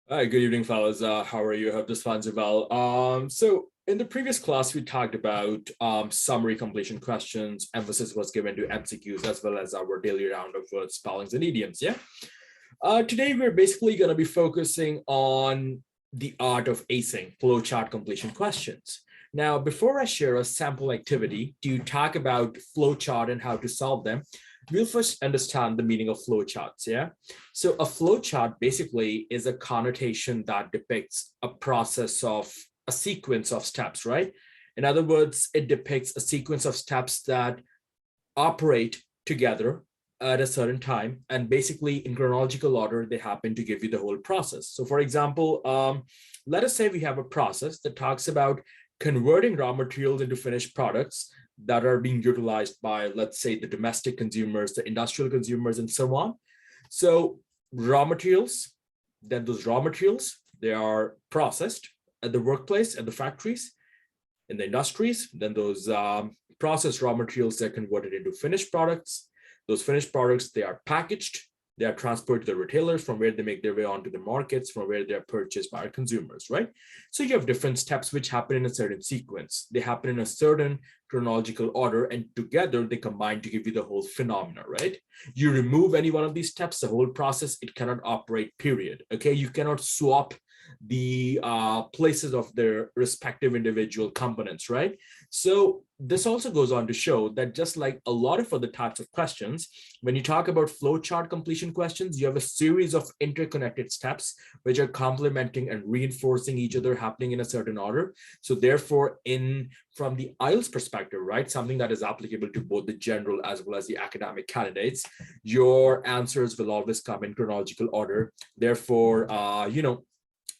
Hi, good evening, fellas. How are you? Hope this finds you well. So in the previous class, we talked about summary completion questions. Emphasis was given to MCQs as well as our daily round of words, spellings, and idioms. Yeah. Today, we're basically going to be focusing on the art of acing flowchart completion questions. Now, before I share a sample activity to talk about flowchart and how to solve them, we'll first understand the meaning of flowcharts. Yeah. So a flowchart basically is a connotation that depicts a process of a sequence of steps, right? In other words, it depicts a sequence of steps that operate together at a certain time, and basically in chronological order they happen to give you the whole process. So for example, let us say we have a process that talks about converting raw materials into finished products that are being utilized by, let's say, the domestic consumers, the industrial consumers, and so on. So raw materials, then those raw materials, they are processed at the workplace, at the factories, in the industries. Then those processed raw materials, they're converted into finished products. Those finished products, they are packaged, they are transported to the retailers, from where they make their way onto the markets, from where they're purchased by our consumers, right? So you have different steps which happen in a certain sequence. They happen in a certain chronological order, and together they combine to give you the whole phenomena, right? You remove any one of these steps, the whole process, it cannot operate, period. Okay, you cannot swap the places of their respective individual components, right? So this also goes on to show that just like a lot of other types of questions, when you talk about flowchart completion questions, you have a series of interconnected steps which are complementing and reinforcing each other, happening in a certain order. So therefore, from the IELTS perspective, right, something that is applicable to both the general as well as the academic candidates, your answers will always come in chronological order. Therefore,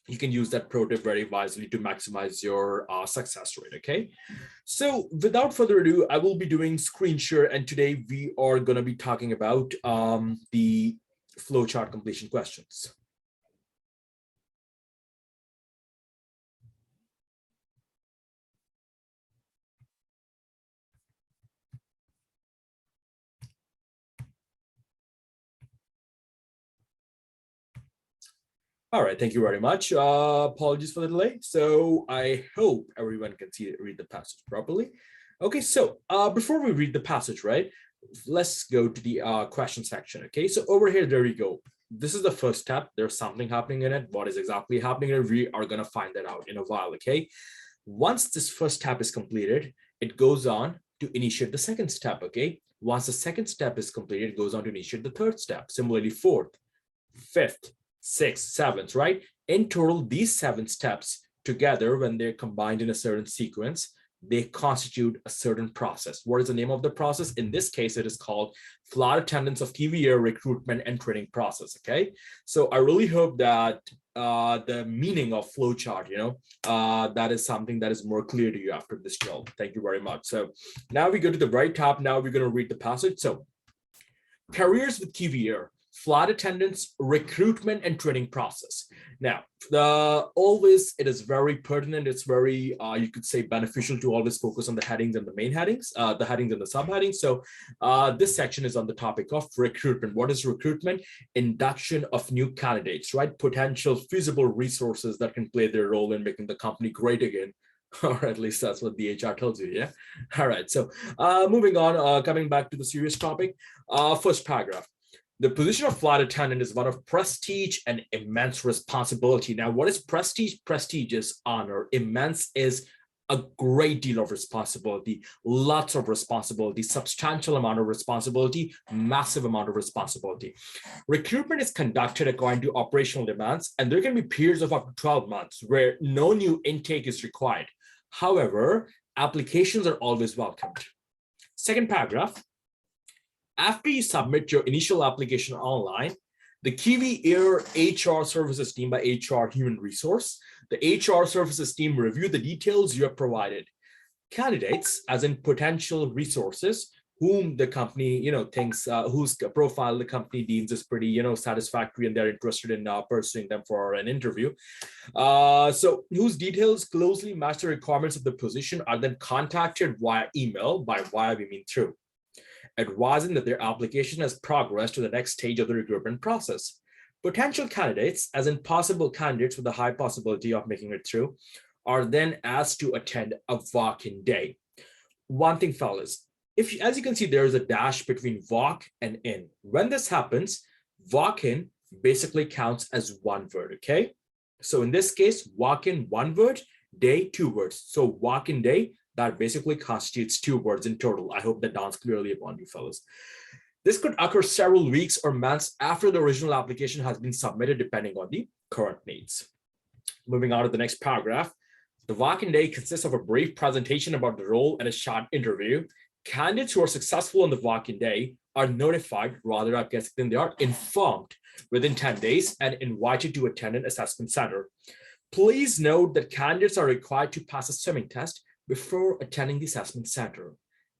you can use that pro tip very wisely to maximize your success rate, okay? So without further ado, I will be doing screen share, and today we are going to be talking about the flowchart completion questions. All right, thank you very much. Apologies for the delay. So I hope everyone can read the passage properly. Okay, so before we read the passage, right, let's go to the question section. Okay, so over here, there we go. This is the first step. There's something happening in it. What is exactly happening in it? We are going to find that out in a while. Okay, once this first step is completed, it goes on to initiate the second step. Okay, once the second step is completed, it goes on to initiate the third step. Similarly, fourth, fifth, sixth, seventh, right? In total, these 7 steps together, when they're combined in a certain sequence, they constitute a certain process. What is the name of the process? In this case, it is called flight attendants of KVA recruitment and training process. Okay, so I really hope that the meaning of flowchart, that is something that is more clear to you after this drill. Thank you very much. So now we go to the right top. Now we're going to read the passage. So careers with KVA, flight attendants, recruitment and training process. Now, always it is very pertinent. It's very, you could say, beneficial to always focus on the headings and the main headings, the headings and the subheadings. So this section is on the topic of recruitment. What is recruitment? Induction of new candidates, right? Potential feasible resources that can play their role in making the company great again. Or at least that's what the HR tells you, yeah? All right, so moving on, coming back to the serious topic, first paragraph. The position of flight attendant is one of prestige and immense responsibility. Now, what is prestige? Prestige is honor. Immense is a great deal of responsibility, lots of responsibility, substantial amount of responsibility, massive amount of responsibility. Recruitment is conducted according to operational demands, and there can be periods of up to 12 months where no new intake is required. However, applications are always welcomed. Second paragraph. After you submit your initial application online, the Kiwi Air HR services team by HR Human Resource, the HR services team review the details you have provided. Candidates, as in potential resources, whom the company, thinks, whose profile the company deems is pretty, satisfactory, and they're interested in pursuing them for an interview. So whose details closely match the requirements of the position are then contacted via email. By via, we mean through, advising that their application has progressed to the next stage of the recruitment process. Potential candidates, as in possible candidates with a high possibility of making it through, are then asked to attend a walk-in day. One thing, fellas, as you can see, there is a dash between walk and in. When this happens, walk-in basically counts as one word, okay? So in this case, walk-in, one word, day, two words. So walk-in day, that basically constitutes two words in total. I hope that dawns clearly upon you, fellas. This could occur several weeks or months after the original application has been submitted, depending on the current needs. Moving on to the next paragraph. The walk-in day consists of a brief presentation about the role and a short interview. Candidates who are successful on the walk-in day are notified, rather, I guess, then they are informed within 10 days and invited to attend an assessment center. Please note that candidates are required to pass a swimming test before attending the assessment center.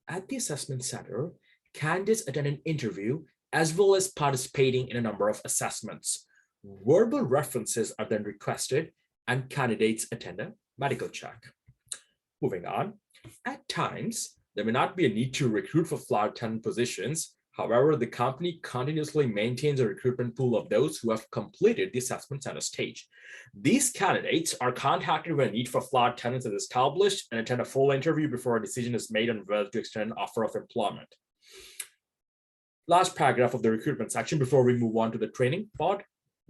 At the assessment center, candidates attend an interview as well as participating in a number of assessments. Verbal references are then requested and candidates attend a medical check. Moving on, at times, there may not be a need to recruit for flight attendant positions. However, the company continuously maintains a recruitment pool of those who have completed the assessment center stage. These candidates are contacted when a need for flight attendants is established and attend a full interview before a decision is made on whether to extend an offer of employment. Last paragraph of the recruitment section before we move on to the training part.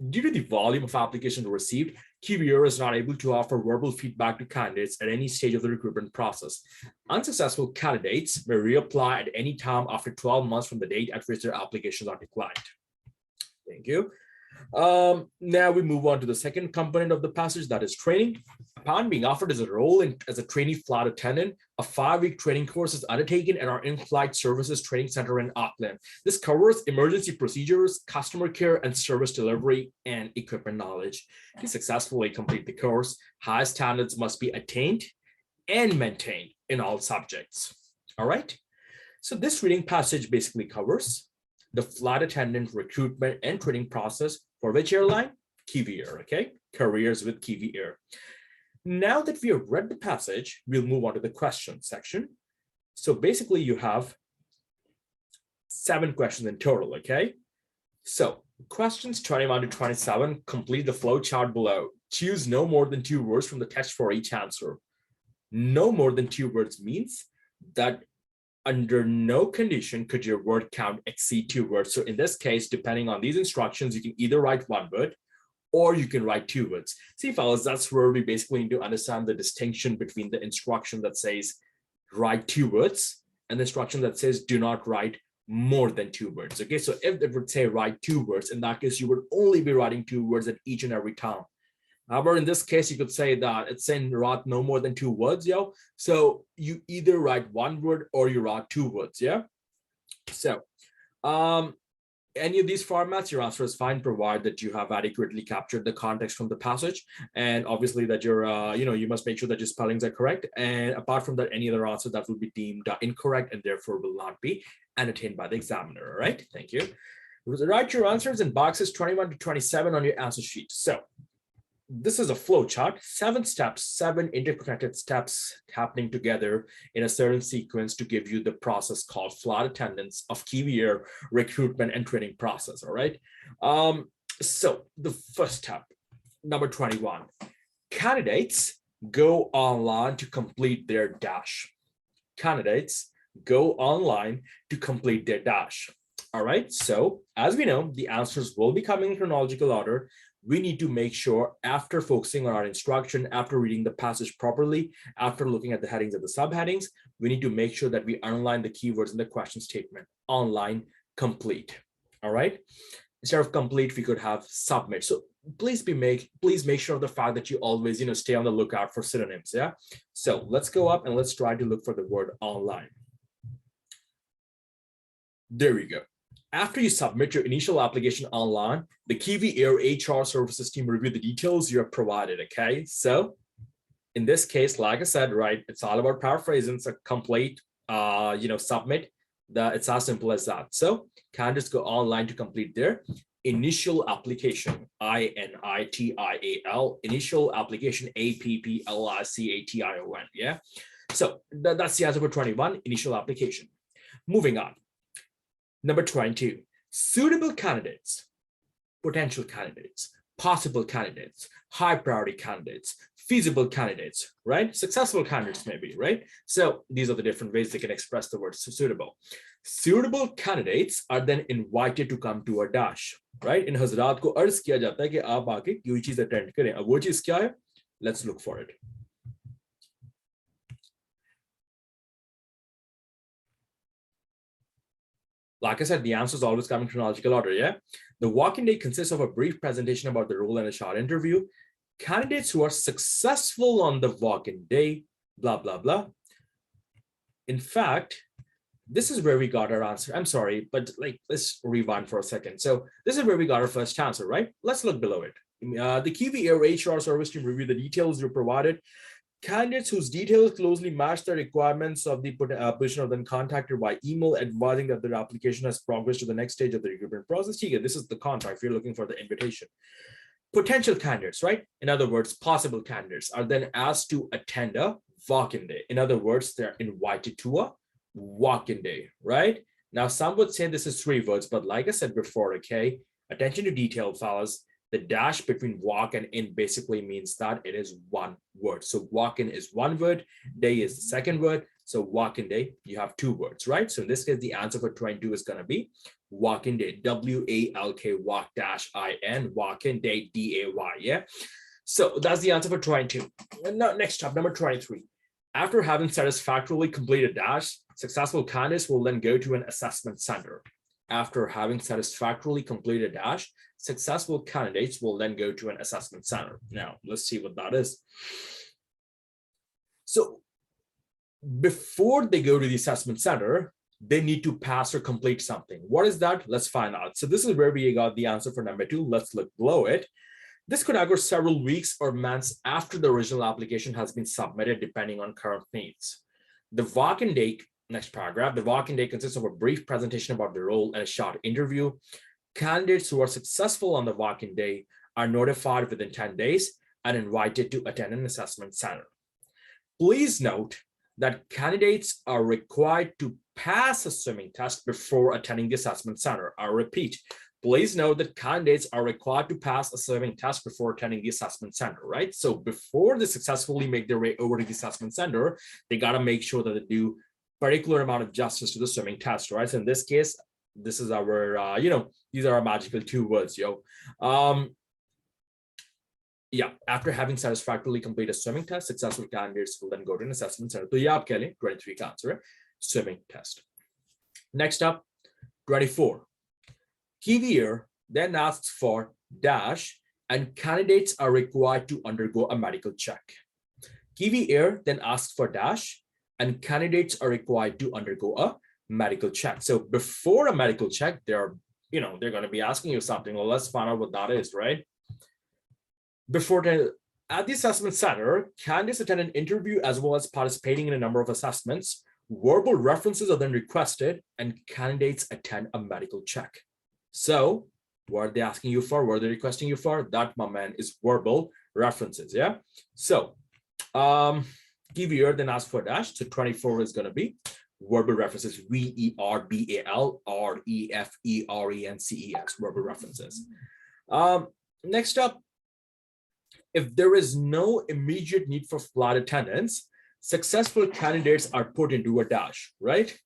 Due to the volume of applications received, QBR is not able to offer verbal feedback to candidates at any stage of the recruitment process. Unsuccessful candidates may reapply at any time after 12 months from the date at which their applications are declined. Thank you. Now we move on to the second component of the passage, that is training. Upon being offered as a role as a trainee flight attendant, a 5-week training course is undertaken at our in-flight services training center in Auckland. This covers emergency procedures, customer care, and service delivery and equipment knowledge. To successfully complete the course, high standards must be attained and maintained in all subjects. All right. So this reading passage basically covers the flight attendant recruitment and training process for which airline? Kiwi Air, okay? Careers with Kiwi Air. Now that we have read the passage, we'll move on to the question section. So basically you have 7 questions in total, okay? So questions 21 to 27, complete the flow chart below. Choose no more than 2 words from the text for each answer. No more than 2 words means that under no condition could your word count exceed 2 words. So in this case, depending on these instructions, you can either write 1 word or you can write 2 words. See, fellas, that's where we basically need to understand the distinction between the instruction that says write 2 words and the instruction that says do not write more than 2 words. Okay, so if it would say write 2 words, in that case, you would only be writing 2 words at each and every time. However, in this case, you could say that it's saying write no more than 2 words, yo. So you either write 1 word or you write 2 words, yeah. So any of these formats, your answer is fine, provided that you have adequately captured the context from the passage, and obviously that you're, you must make sure that your spellings are correct. And apart from that, any other answer that will be deemed incorrect and therefore will not be annotated by the examiner. All right, thank you. Write your answers in boxes 21 to 27 on your answer sheet. So this is a flow chart, 7 steps, 7 interconnected steps happening together in a certain sequence to give you the process called flight attendance of Kiwi Air recruitment and training process. All right. So the first step, number 21, candidates go online to complete their dash. Candidates go online to complete their dash. All right. So as we know, the answers will be coming in chronological order. We need to make sure, after focusing on our instruction, after reading the passage properly, after looking at the headings and the subheadings, we need to make sure that we underline the keywords in the question statement. Online, complete. All right. Instead of complete, we could have submit. So please make sure of the fact that you always, stay on the lookout for synonyms. Yeah. So let's go up and let's try to look for the word online. There we go. After you submit your initial application online, the Kiwi Air HR services team review the details you have provided, okay? So in this case, like I said, right, it's all about paraphrasing, so complete, submit. It's as simple as that. So candidates go online to complete their initial application, INITIAL, initial application, APPLICATION, yeah? So that's the answer for 21, initial application. Moving on. Number 22, suitable candidates potential candidates, possible candidates, high priority candidates, feasible candidates, right? Successful candidates maybe, right? So these are the different ways they can express the word suitable. Suitable candidates are then invited to come to a dash, right? In हजरात को अर्ज किया जाता है कि आप आके कोई चीज अटेंड करें. अब वो चीज क्या है? Let's look for it. Like I said, the answer is always come in chronological order, yeah? The walk-in day consists of a brief presentation about the role and a short interview. Candidates who are successful on the walk-in day, blah, blah, blah. In fact, this is where we got our answer. I'm sorry, but like, let's rewind for a second. So this is where we got our first answer, right? Let's look below it. The Kiwi Air HR service team review the details you provided. Candidates whose details closely match the requirements of the position are then contacted by email advising that their application has progressed to the next stage of the recruitment process. This is the contract if you're looking for the invitation. Potential candidates, right? In other words, possible candidates are then asked to attend a walk-in day. In other words, they're invited to a walk-in day, right? Now, some would say this is 3 words, but like I said before, okay, attention to detail, fellas. The dash between walk and in basically means that it is 1 word. So walk-in is 1 word, day is the 2nd word. So walk-in day, you have 2 words, right? So in this case, the answer for 22 is going to be walk-in day, W-A-L-K, walk-I-N, walk-in day, D-A-Y, yeah? So that's the answer for 22. Now, next up, number 23. After having satisfactorily completed dash, successful candidates will then go to an assessment center. After having satisfactorily completed dash, successful candidates will then go to an assessment center. Now, let's see what that is. So before they go to the assessment center, they need to pass or complete something. What is that? Let's find out. So this is where we got the answer for number 2. Let's look below it. This could occur several weeks or months after the original application has been submitted, depending on current needs. The walk-in day, next paragraph, the walk-in day consists of a brief presentation about the role and a short interview. Candidates who are successful on the walk-in day are notified within 10 days and invited to attend an assessment center. Please note that candidates are required to pass a swimming test before attending the assessment center. I'll repeat, please note that candidates are required to pass a swimming test before attending the assessment center, right? So before they successfully make their way over to the assessment center, they got to make sure that they do particular amount of justice to the swimming test, right? So in this case, this is our, these are our magical 2 words, yo. Yeah, after having satisfactorily completed a swimming test, successful candidates will then go to an assessment center. So yeah, 23 का answer है, swimming test. Next up, 24. Kiwi Air then asks for dash, and candidates are required to undergo a medical check. Kiwi Air then asks for dash, and candidates are required to undergo a medical check. So before a medical check, they're going to be asking you something. Well, let's find out what that is, right? At the assessment center, candidates attend an interview as well as participating in a number of assessments. Verbal references are then requested, and candidates attend a medical check. So what are they asking you for? What are they requesting you for? That, my man, is verbal references, yeah? So Kiwi Air then asks for dash. So 24 is going to be verbal references, V-E-R-B-A-L-R-E-F-E-R-E-N-C-E-S, verbal references. Next up, if there is no immediate need for flight attendance, successful candidates are put into a dash, right?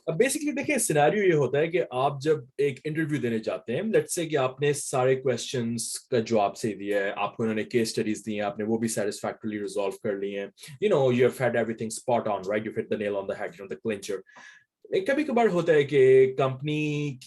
अब basically देखिए scenario ये होता है कि आप जब एक interview देने जाते हैं, लेट्स से कि आपने सारे क्वेश्चंस का जवाब सही दिया है, आपको उन्होंने केस स्टडीज दी हैं, आपने वो भी सैटिस्फैक्टरली रिजॉल्व कर ली हैं, you have had everything spot on, right? You've hit the nail on the head, the clincher. कभी कभार होता है कि कंपनी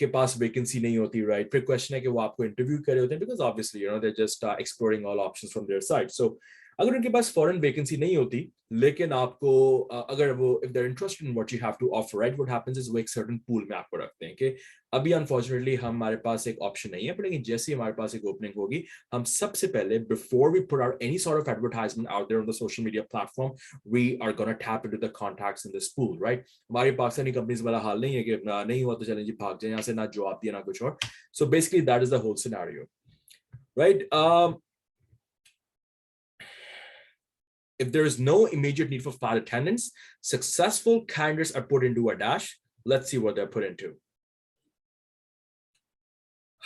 के पास वैकेंसी नहीं होती, राइट? फिर क्वेश्चन है कि वो आपको इंटरव्यू कर रहे होते हैं, because obviously they're just exploring all options from their side. So अगर उनके पास फॉरेन वैकेंसी नहीं होती, लेकिन आपको अगर वो if they're interested in what you have to offer, right, what happens is वो एक certain pool में आपको रखते हैं कि अभी अनफॉर्चुनेटली हमारे पास एक ऑप्शन नहीं है, पर लेकिन जैसे ही हमारे पास एक ओपनिंग होगी, हम सबसे पहले before we put out any sort of advertisement out there on the social media platform, we are going to tap into the contacts in this pool, right? हमारी पाकिस्तानी कंपनीज वाला हाल नहीं है कि नहीं हुआ तो चलें जी भाग जाए यहाँ से, ना जवाब दिया ना कुछ और. So basically that is the whole scenario, right? If there is no immediate need for flight attendance, successful candidates are put into a dash. Let's see what they're put into.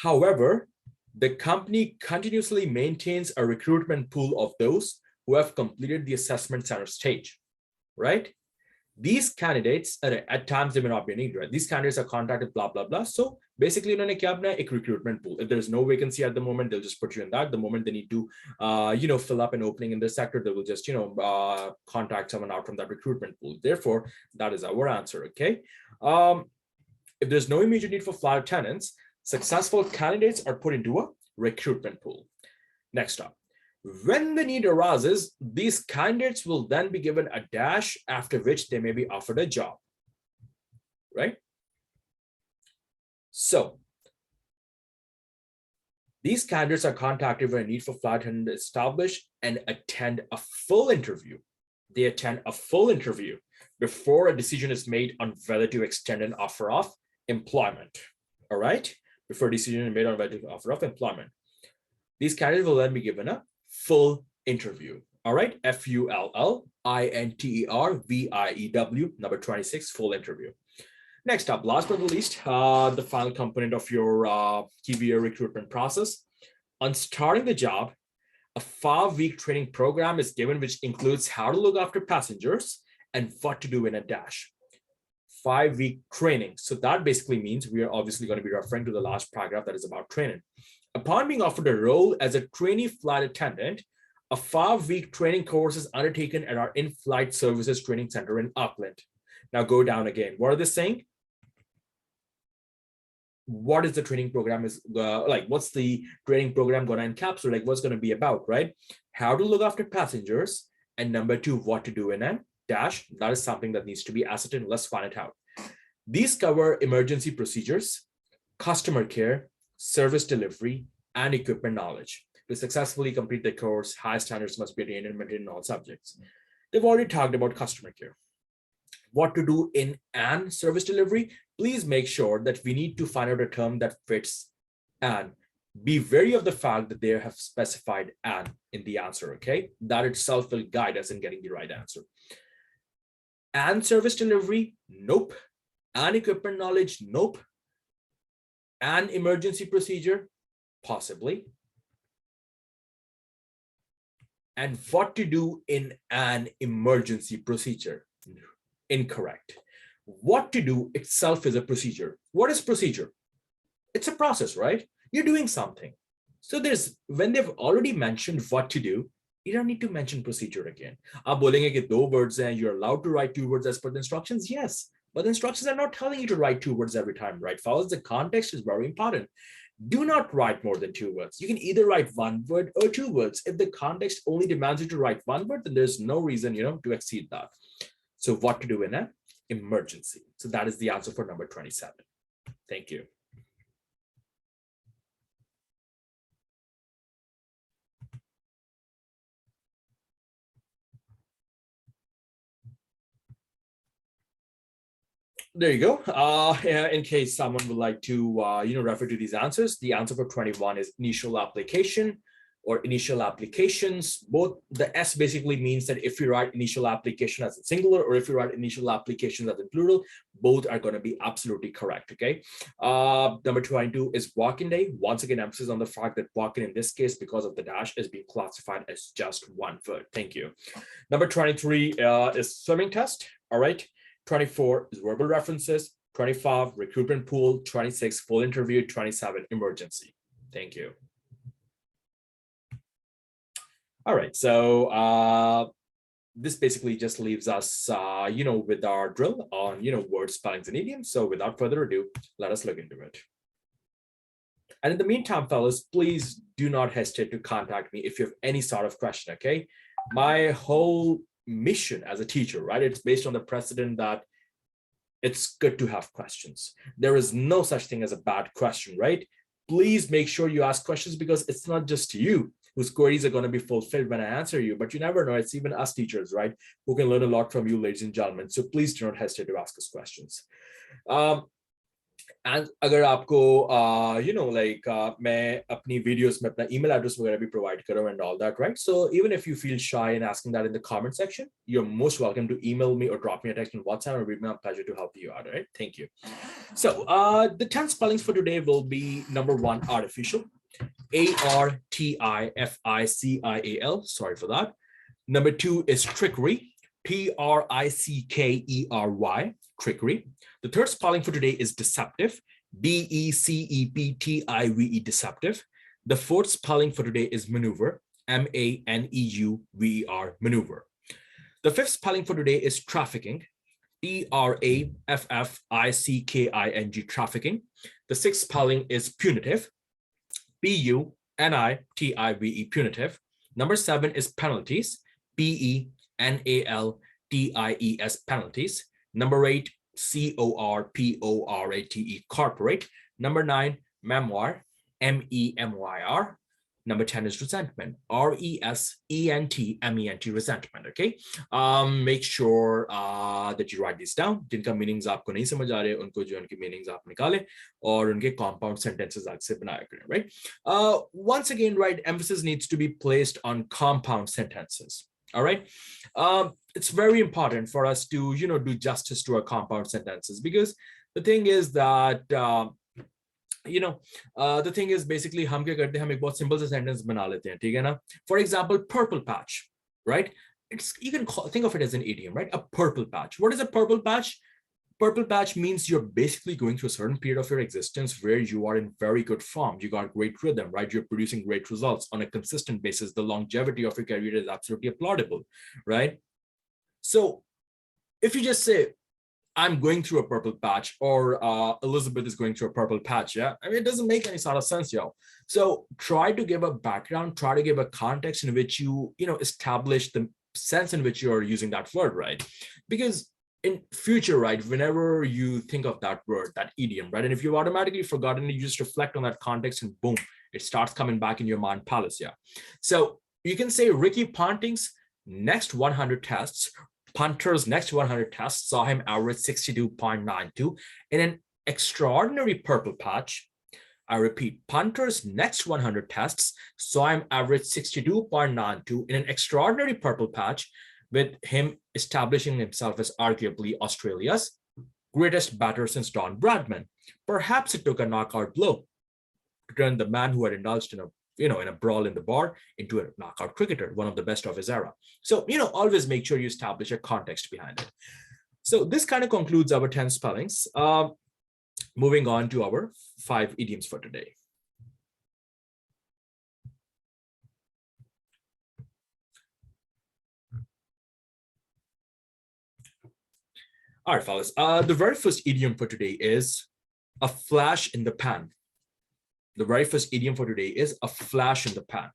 However, the company continuously maintains a recruitment pool of those who have completed the assessment center stage, right? These candidates, at times they may not be needed, right? These candidates are contacted, blah, blah, blah. So basically, उन्होंने क्या बनाया? एक recruitment pool. If there's no vacancy at the moment, they'll just put you in that. The moment they need to, fill up an opening in this sector, they will just, contact someone out from that recruitment pool. Therefore, that is our answer, okay? If there's no immediate need for flight attendants, successful candidates are put into a recruitment pool. Next up. When the need arises, these candidates will then be given a dash, after which they may be offered a job, right? So these candidates are contacted when a need for flight attendant is established and attend a full interview. They attend a full interview before a decision is made on whether to extend an offer of employment, all right? Before a decision is made on whether to offer of employment. These candidates will then be given a full interview. All right, FULLINTERVIEW, number 26, full interview. Next up, last but not least, the final component of your KVA recruitment process. On starting the job, a 5-week training program is given, which includes how to look after passengers and what to do in a dash. 5-week training. So that basically means we are obviously going to be referring to the last paragraph that is about training. Upon being offered a role as a trainee flight attendant, a 5-week training course is undertaken at our in-flight services training center in Auckland. Now go down again. What are they saying? What is the training program is like? What's the training program going to encapsulate? Like what's going to be about, right? How to look after passengers, and number 2, what to do in a dash. That is something that needs to be ascertained. Let's find it out. These cover emergency procedures, customer care, service delivery, and equipment knowledge. To successfully complete the course, high standards must be attained and maintained in all subjects. They've already talked about customer care. What to do in an service delivery? Please make sure that we need to find out a term that fits an. Be wary of the fact that they have specified an in the answer, okay? That itself will guide us in getting the right answer. And service delivery? Nope. And equipment knowledge? Nope. An emergency procedure? Possibly. And what to do in an emergency procedure? Incorrect. What to do itself is a procedure. What is procedure? It's a process, right? You're doing something. So when they've already mentioned what to do, you don't need to mention procedure again. आप बोलेंगे कि 2 words and you're allowed to write 2 words as per the instructions. Yes, but the instructions are not telling you to write 2 words every time, right? Follows the context is very important. Do not write more than 2 words. You can either write 1 word or 2 words. If the context only demands you to write 1 word, then there's no reason, to exceed that. So what to do in an emergency? So that is the answer for number 27. Thank you. There you go. In case someone would like to, refer to these answers, the answer for 21 is initial application or initial applications. Both the S basically means that if you write initial application as a singular or if you write initial applications as a plural, both are going to be absolutely correct. Okay. Number 22 is walk-in day. Once again, emphasis on the fact that walk-in in this case, because of the dash, is being classified as just 1 word. Thank you. Number 23 is swimming test. All right. 24 is verbal references. 25 recruitment pool. 26 full interview. 27 emergency. Thank you. All right, so this basically just leaves us, with our drill on, words, spellings, and idioms. So without further ado, let us look into it. And in the meantime, fellas, please do not hesitate to contact me if you have any sort of question, okay? My whole mission as a teacher, right? It's based on the precedent that it's good to have questions. There is no such thing as a bad question, right? Please make sure you ask questions because it's not just you whose queries are going to be fulfilled when I answer you, but you never know. It's even us teachers, right? Who can learn a lot from you, ladies and gentlemen. So please do not hesitate to ask us questions. And अगर आपको मैं अपनी videos में अपना email address वगैरह भी provide करूँ and all that, right? So even if you feel shy in asking that in the comment section, you are most welcome to email me or drop me a text on WhatsApp, and it will be my pleasure to help you out. All right, thank you. So the 10 spellings for today will be: number 1, artificial, ARTIFICIAL, sorry for that. Number 2 is trickery, TRICKERY, trickery. The third spelling for today is deceptive, DECEPTIVE, deceptive. The fourth spelling for today is maneuver, MANEUVER, maneuver. The fifth spelling for today is trafficking, TRAFFICKING, trafficking. The sixth spelling is punitive, PUNITIVE, punitive. Number 7 is penalties, PENALTIES, penalties. Number 8, CORPORATE, corporate. Number 9, memoir, MEMYR. Number 10 is resentment, RESENTMENT, resentment. Okay, make sure that you write these down. जिनका meanings आपको नहीं समझ आ रहे, उनको जो उनके meanings आप निकालें और उनके compound sentences आज से बनाया करें, right? Once again, right, emphasis needs to be placed on compound sentences. All right, it's very important for us to do justice to our compound sentences, because the thing is that the thing is basically हम क्या करते हैं, हम एक बहुत simple सा sentence बना लेते हैं, ठीक है ना? For example, purple patch, right? You can think of it as an idiom, right? A purple patch. What is a purple patch? Purple patch means you're basically going through a certain period of your existence where you are in very good form. You got great rhythm, right? You're producing great results on a consistent basis. The longevity of your career is absolutely applaudable, right? So if you just say, I'm going through a purple patch, or Elizabeth is going through a purple patch, yeah, I mean, it doesn't make any sort of sense, yo. So try to give a background, try to give a context in which you establish the sense in which you're using that word, right? Because in future, right, whenever you think of that word, that idiom, right, and if you've automatically forgotten it, you just reflect on that context and boom, it starts coming back in your mind palace, yeah. So you can say Ricky Ponting's next 100 tests, punter's next 100 tests saw him average 62.92 in an extraordinary purple patch. I repeat, punter's next 100 tests saw him average 62.92 in an extraordinary purple patch, with him establishing himself as arguably Australia's greatest batter since Don Bradman. Perhaps it took a knockout blow to turn the man who had indulged in a brawl in the bar into a knockout cricketer, one of the best of his era. So, always make sure you establish a context behind it. So this kind of concludes our 10 spellings. Moving on to our 5 idioms for today. All right, fellas. The very first idiom for today is a flash in the pan. The very first idiom for today is a flash in the pan.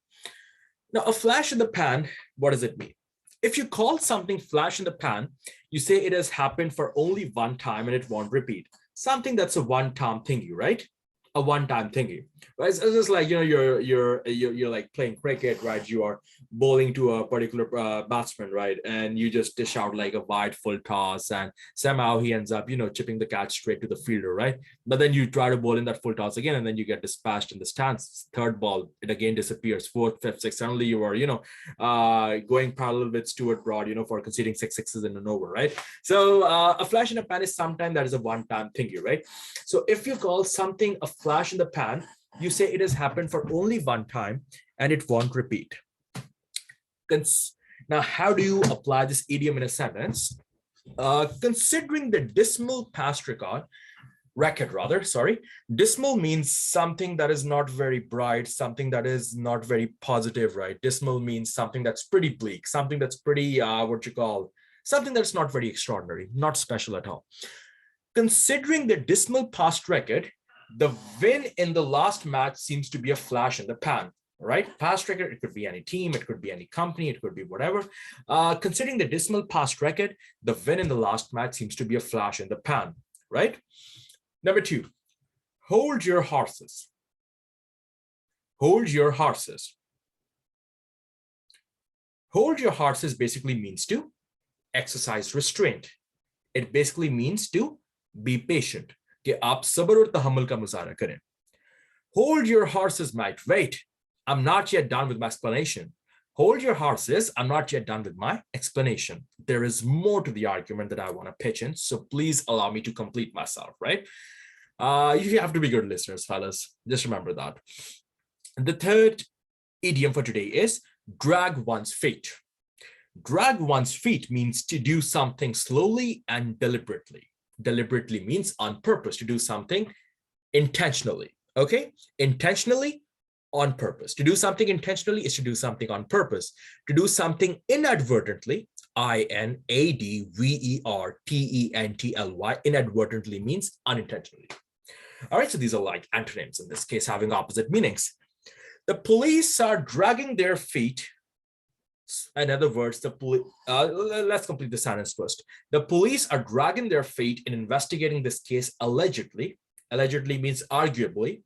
Now, a flash in the pan, what does it mean? If you call something flash in the pan, you say it has happened for only one time and it won't repeat. Something that's a one-time thingy, right? A one-time thingy, right? It's just like, you're like playing cricket, right? You are bowling to a particular batsman, right? And you just dish out like a wide full toss, and somehow he ends up, chipping the catch straight to the fielder, right? But then you try to bowl in that full toss again, and then you get dispatched in the stands. Third ball, it again disappears. Fourth, fifth, sixth, suddenly you are, going parallel with Stuart Broad, for conceding 6 sixes in an over, right? So a flash in a pan is sometime that is a one-time thingy, right? So if you call something a flash in the pan, you say it has happened for only one time and it won't repeat. Now, how do you apply this idiom in a sentence? Considering the dismal past record, dismal means something that is not very bright, something that is not very positive, right? Dismal means something that's pretty bleak, something that's pretty, something that's not very extraordinary, not special at all. Considering the dismal past record, the win in the last match seems to be a flash in the pan, right? Past record, it could be any team, it could be any company, it could be whatever. Considering the dismal past record, the win in the last match seems to be a flash in the pan, right? Number 2, hold your horses. Hold your horses. Hold your horses basically means to exercise restraint. It basically means to be patient. कि आप सब्र और तहम्मुल का मुजाहरा करें. Hold your horses, mate. Wait, I'm not yet done with my explanation. Hold your horses. I'm not yet done with my explanation. There is more to the argument that I want to pitch in, so please allow me to complete myself, right? You have to be good listeners, fellas. Just remember that. The third idiom for today is drag one's feet. Drag one's feet means to do something slowly and deliberately. Deliberately means on purpose, to do something intentionally. Okay? Intentionally, on purpose. To do something intentionally is to do something on purpose. To do something inadvertently, inadvertently, inadvertently means unintentionally. All right, so these are like antonyms in this case, having opposite meanings. The police are dragging their feet. In other words, let's complete the sentence first. The police are dragging their feet in investigating this case allegedly. Allegedly means arguably,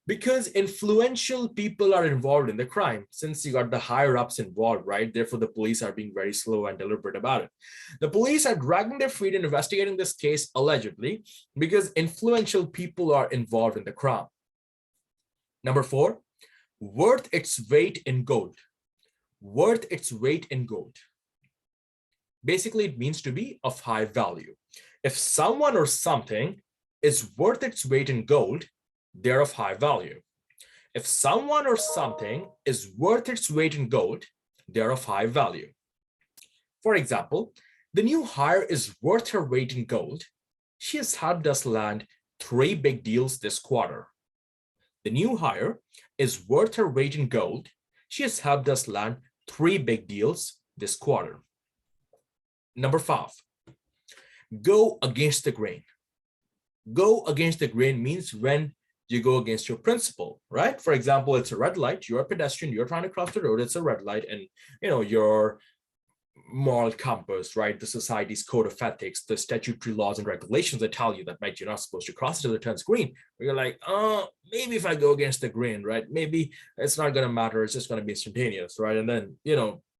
because influential people are involved in the crime. Since you got the higher ups involved, right? Therefore, the police are being very slow and deliberate about it. The police are dragging their feet in investigating this case allegedly because influential people are involved in the crime. Number 4, worth its weight in gold. Worth its weight in gold. Basically, it means to be of high value. If someone or something is worth its weight in gold, they're of high value. If someone or something is worth its weight in gold, they're of high value. For example, the new hire is worth her weight in gold. She has helped us land 3 big deals this quarter. The new hire is worth her weight in gold. She has helped us land 3 big deals this quarter. Number 5, go against the grain. Go against the grain means when you go against your principle, right? For example, it's a red light, you're a pedestrian, you're trying to cross the road, it's a red light, and your moral compass, right? The society's code of ethics, the statutory laws and regulations that tell you that, right, you're not supposed to cross it till it turns green. You're like, maybe if I go against the grain, right, maybe it's not going to matter. It's just going to be instantaneous, right? And then,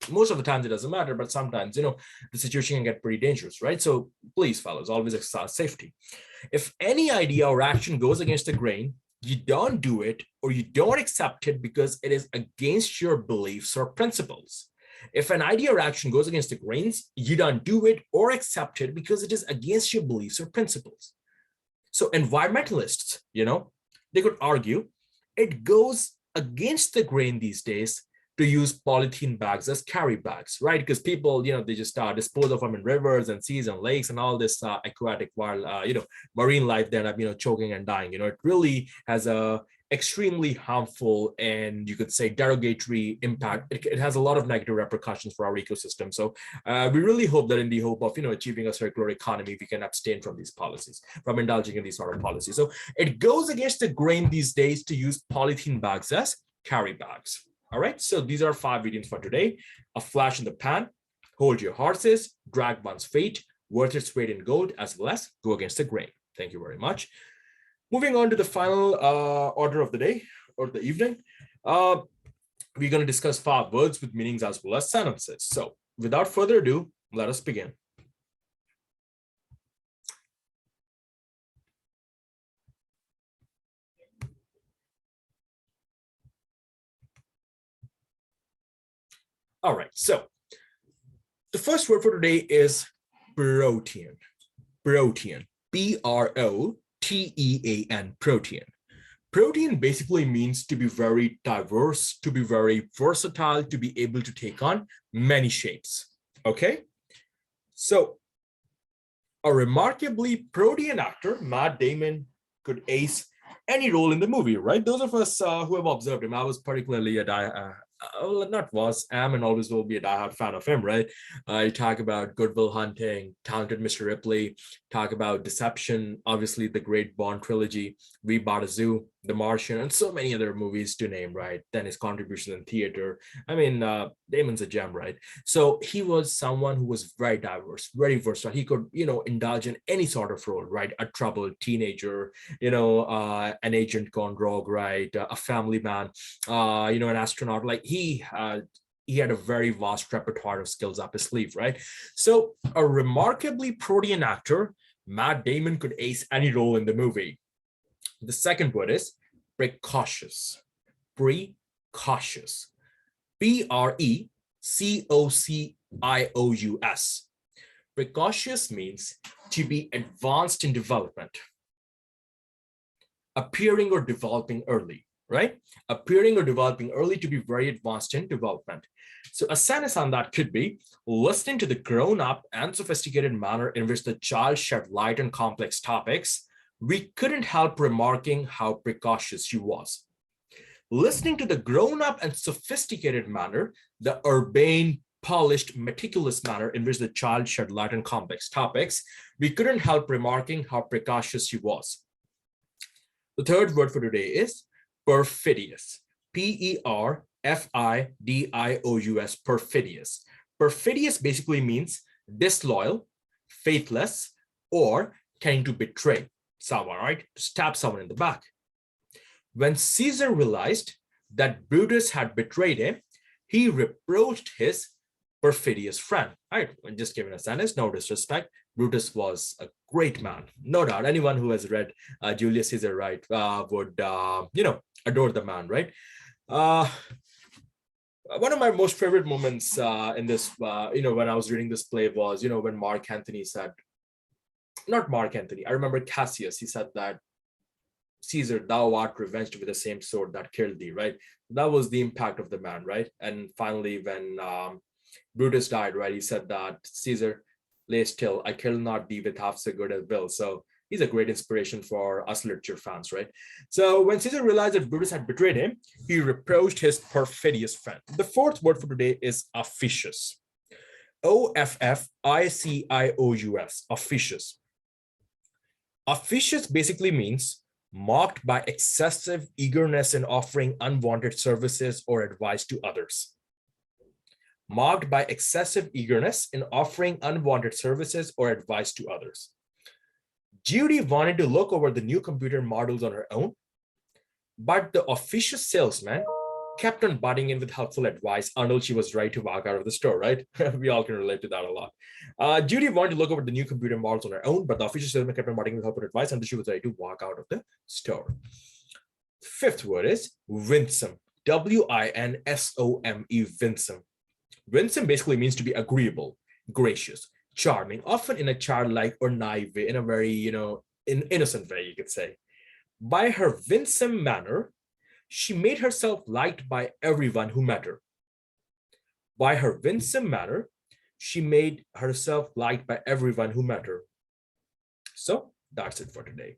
most of the times it doesn't matter, but sometimes, the situation can get pretty dangerous, right? So please, fellas, always exercise safety. If any idea or action goes against the grain, you don't do it or you don't accept it because it is against your beliefs or principles. If an idea or action goes against the grains, you don't do it or accept it because it is against your beliefs or principles. So environmentalists, they could argue it goes against the grain these days to use polythene bags as carry bags, right? Because people, they just dispose of them in rivers and seas and lakes and all this aquatic wild, marine life that are, choking and dying. It really has a extremely harmful and you could say derogatory impact. It has a lot of negative repercussions for our ecosystem. So we really hope that in the hope of, achieving a circular economy, we can abstain from these policies, from indulging in these sort of policies. So it goes against the grain these days to use polythene bags as carry bags. All right, so these are 5 idioms for today. A flash in the pan, hold your horses, drag one's feet, worth its weight in gold, as well as go against the grain. Thank you very much. Moving on to the final order of the day or the evening, we're going to discuss 5 words with meanings as well as sentences. So without further ado, let us begin. All right, so the first word for today is protean. Protean, Protean, protean. Protean basically means to be very diverse, to be very versatile, to be able to take on many shapes, okay? So a remarkably protean actor, Matt Damon, could ace any role in the movie, right? Those of us who have observed him, I was particularly am and always will be a diehard fan of him, right? You talk about Good Will Hunting, Talented Mr. Ripley, talk about Deception, obviously the great Bond trilogy, We Bought a Zoo, The Martian, and so many other movies to name, right? Then his contributions in theater. I mean, Damon's a gem, right? So he was someone who was very diverse, very versatile. He could, indulge in any sort of role, right? A troubled teenager, an agent gone rogue, right? A family man, an astronaut. Like he had a very vast repertoire of skills up his sleeve, right? So a remarkably protean actor Matt Damon could ace any role in the movie. The second word is precautious. Precautious. Preconcious. Precautious means to be advanced in development, appearing or developing early, right? Appearing or developing early, to be very advanced in development. So a sentence on that could be listening to the grown-up and sophisticated manner in which the child shed light on complex topics, we couldn't help remarking how precautious she was. Listening to the grown-up and sophisticated manner, the urbane, polished, meticulous manner in which the child shed light on complex topics, we couldn't help remarking how precautious she was. The third word for today is perfidious. Perfidious. Perfidious. Perfidious basically means disloyal, faithless, or tending to betray someone, right? To stab someone in the back. When Caesar realized that Brutus had betrayed him, he reproached his perfidious friend. Right? And just giving a sentence, no disrespect. Brutus was a great man, no doubt. Anyone who has read Julius Caesar, right, would adore the man, right? One of my most favorite moments in this, when I was reading this play was, when Mark Antony said, not Mark Antony, I remember Cassius. He said that, Caesar, thou art revenged with the same sword that killed thee, right? That was the impact of the man, right? And finally, when Brutus died, right, he said that, Caesar, lay still, I kill not thee with half so good as will. So he's a great inspiration for us literature fans, right? So when Caesar realized that Brutus had betrayed him, he reproached his perfidious friend. The fourth word for today is officious. Officious. Officious. Officious basically means marked by excessive eagerness in offering unwanted services or advice to others. Marked by excessive eagerness in offering unwanted services or advice to others. Judy wanted to look over the new computer models on her own, but the officious salesman kept on butting in with helpful advice until she was ready to walk out of the store, right? We all can relate to that a lot. Judy wanted to look over the new computer models on her own, but the officious salesman kept on butting in with helpful advice until she was ready to walk out of the store. Fifth word is winsome. Winsome. Winsome. Winsome basically means to be agreeable, gracious, charming, often in a childlike or naive way, in a very, innocent way, you could say. By her winsome manner, she made herself liked by everyone who met her. By her winsome manner, she made herself liked by everyone who met her. So that's it for today.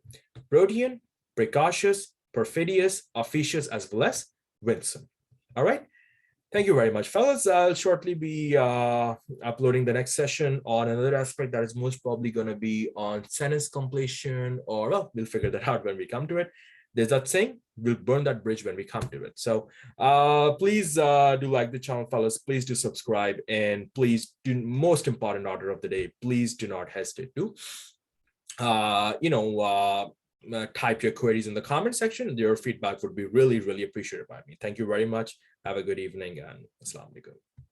Protean, precautious, perfidious, officious, as well as winsome. All right. Thank you very much, fellas. I'll shortly be uploading the next session on another aspect that is most probably going to be on sentence completion, or well, we'll figure that out when we come to it. There's that saying, we'll burn that bridge when we come to it. So please do like the channel, fellas. Please do subscribe, and please do, most important order of the day, please do not hesitate to type your queries in the comment section. Your feedback would be really, really appreciated by me. Thank you very much. Have a good evening, and Assalamu alaikum.